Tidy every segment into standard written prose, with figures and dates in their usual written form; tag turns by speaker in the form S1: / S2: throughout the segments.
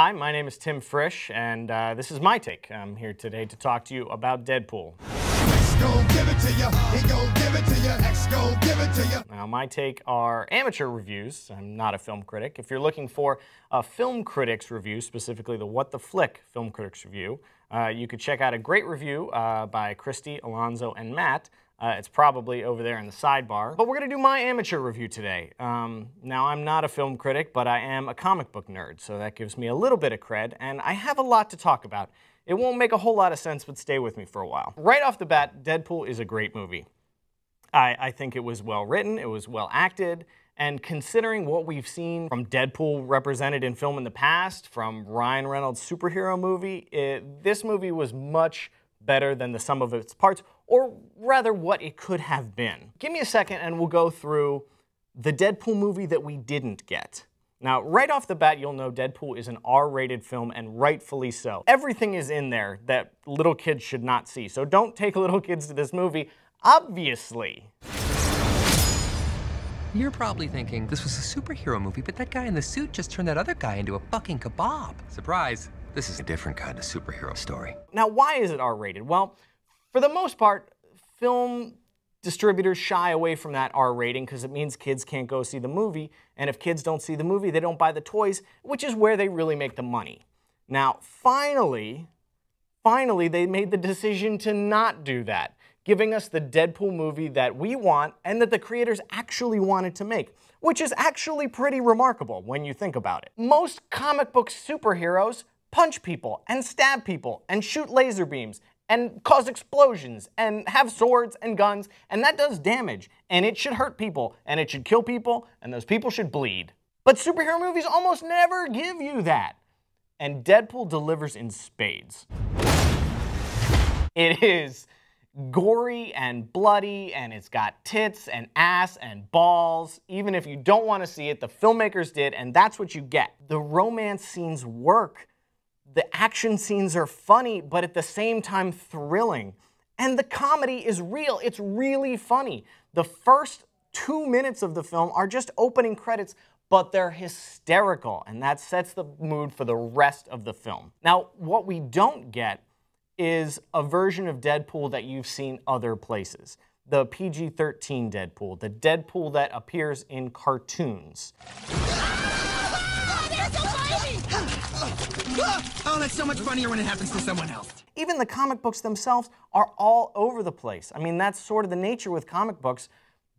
S1: Hi, my name is Tim Frisch, and this is my take. I'm here today to talk to you about Deadpool. Now, my take are amateur reviews. I'm not a film critic. If you're looking for a film critics review, specifically the What the Flick film critics review, you could check out a great review by Christy, Alonzo, and Matt. It's probably over there in the sidebar. But we're going to do my amateur review today. Now, I'm not a film critic, but I am a comic book nerd, so that gives me a little bit of cred, and I have a lot to talk about. It won't make a whole lot of sense, but stay with me for a while. Right off the bat, Deadpool is a great movie. I think it was well written, it was well acted, and considering what we've seen from Deadpool represented in film in the past, from Ryan Reynolds' superhero movie, this movie was much better than the sum of its parts, or rather what it could have been. Give me a second and we'll go through the Deadpool movie that we didn't get. Now, right off the bat, you'll know Deadpool is an R-rated film, and rightfully so. Everything is in there that little kids should not see, so don't take little kids to this movie, obviously.
S2: You're probably thinking, this was a superhero movie, but that guy in the suit just turned that other guy into a fucking kebab. Surprise, this is a different kind of superhero story.
S1: Now, why is it R-rated? Well, for the most part, film distributors shy away from that R rating because it means kids can't go see the movie, and if kids don't see the movie, they don't buy the toys, which is where they really make the money. Now, finally, they made the decision to not do that, giving us the Deadpool movie that we want and that the creators actually wanted to make, which is actually pretty remarkable when you think about it. Most comic book superheroes punch people and stab people and shoot laser beams and cause explosions, and have swords and guns, and that does damage, and it should hurt people, and it should kill people, and those people should bleed. But superhero movies almost never give you that, and Deadpool delivers in spades. It is gory and bloody, and it's got tits and ass and balls. Even if you don't want to see it, the filmmakers did, and that's what you get. The romance scenes work. The action scenes are funny, but at the same time thrilling. And the comedy is real. It's really funny. The first 2 minutes of the film are just opening credits, but they're hysterical, and that sets the mood for the rest of the film. Now, what we don't get is a version of Deadpool that you've seen other places. The PG-13 Deadpool, the Deadpool that appears in cartoons.
S3: Oh, that's so much funnier when it happens to someone else.
S1: Even the comic books themselves are all over the place. I mean, that's sort of the nature with comic books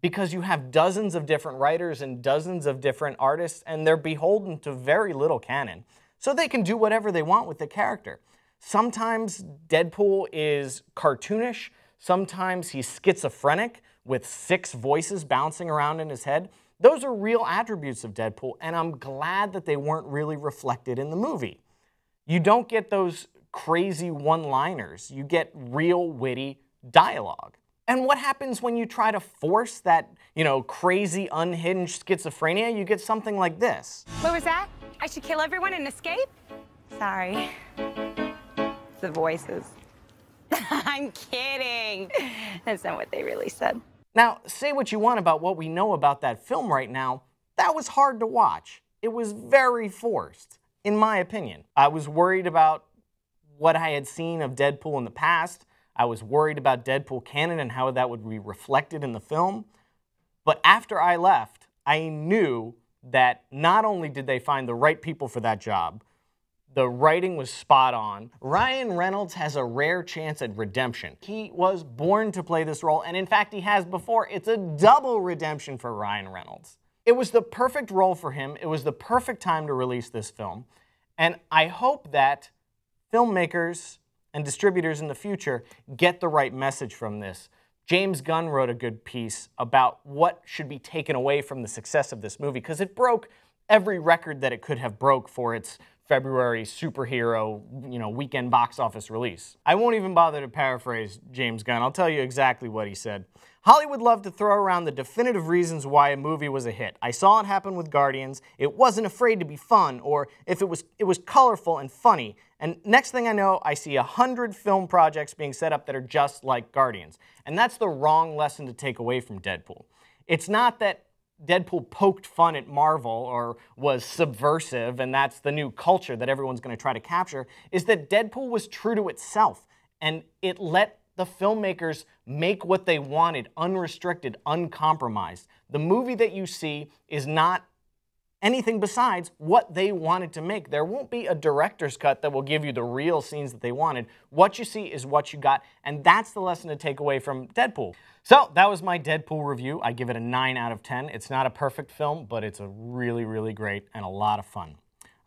S1: because you have dozens of different writers and dozens of different artists, and they're beholden to very little canon. So they can do whatever they want with the character. Sometimes Deadpool is cartoonish. Sometimes he's schizophrenic with 6 voices bouncing around in his head. Those are real attributes of Deadpool, and I'm glad that they weren't really reflected in the movie. You don't get those crazy one-liners. You get real witty dialogue. And what happens when you try to force that, crazy, unhinged schizophrenia? You get something like this.
S4: What was that? I should kill everyone and escape? Sorry. The voices. I'm kidding. That's not what they really said.
S1: Now, say what you want about what we know about that film right now, that was hard to watch. It was very forced, in my opinion. I was worried about what I had seen of Deadpool in the past. I was worried about Deadpool canon and how that would be reflected in the film. But after I left, I knew that not only did they find the right people for that job, the writing was spot on. Ryan Reynolds has a rare chance at redemption. He was born to play this role, and in fact he has before. It's a double redemption for Ryan Reynolds. It was the perfect role for him. It was the perfect time to release this film. And I hope that filmmakers and distributors in the future get the right message from this. James Gunn wrote a good piece about what should be taken away from the success of this movie, because it broke every record that it could have broke for its February superhero, weekend box office release. I won't even bother to paraphrase James Gunn. I'll tell you exactly what he said. Hollywood loved to throw around the definitive reasons why a movie was a hit. I saw it happen with Guardians. It wasn't afraid to be fun, or if it was colorful and funny. And next thing I know, I see 100 film projects being set up that are just like Guardians. And that's the wrong lesson to take away from Deadpool. It's not that Deadpool poked fun at Marvel or was subversive, and that's the new culture that everyone's going to try to capture, is that Deadpool was true to itself, and it let the filmmakers make what they wanted, unrestricted, uncompromised. The movie that you see is not anything besides what they wanted to make. There won't be a director's cut that will give you the real scenes that they wanted. What you see is what you got, and that's the lesson to take away from Deadpool. So that was my Deadpool review. I give it a 9 out of 10. It's not a perfect film, but it's a really, really great and a lot of fun.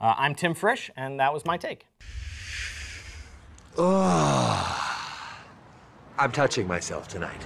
S1: I'm Tim Frisch, and that was my take.
S5: I'm touching myself tonight.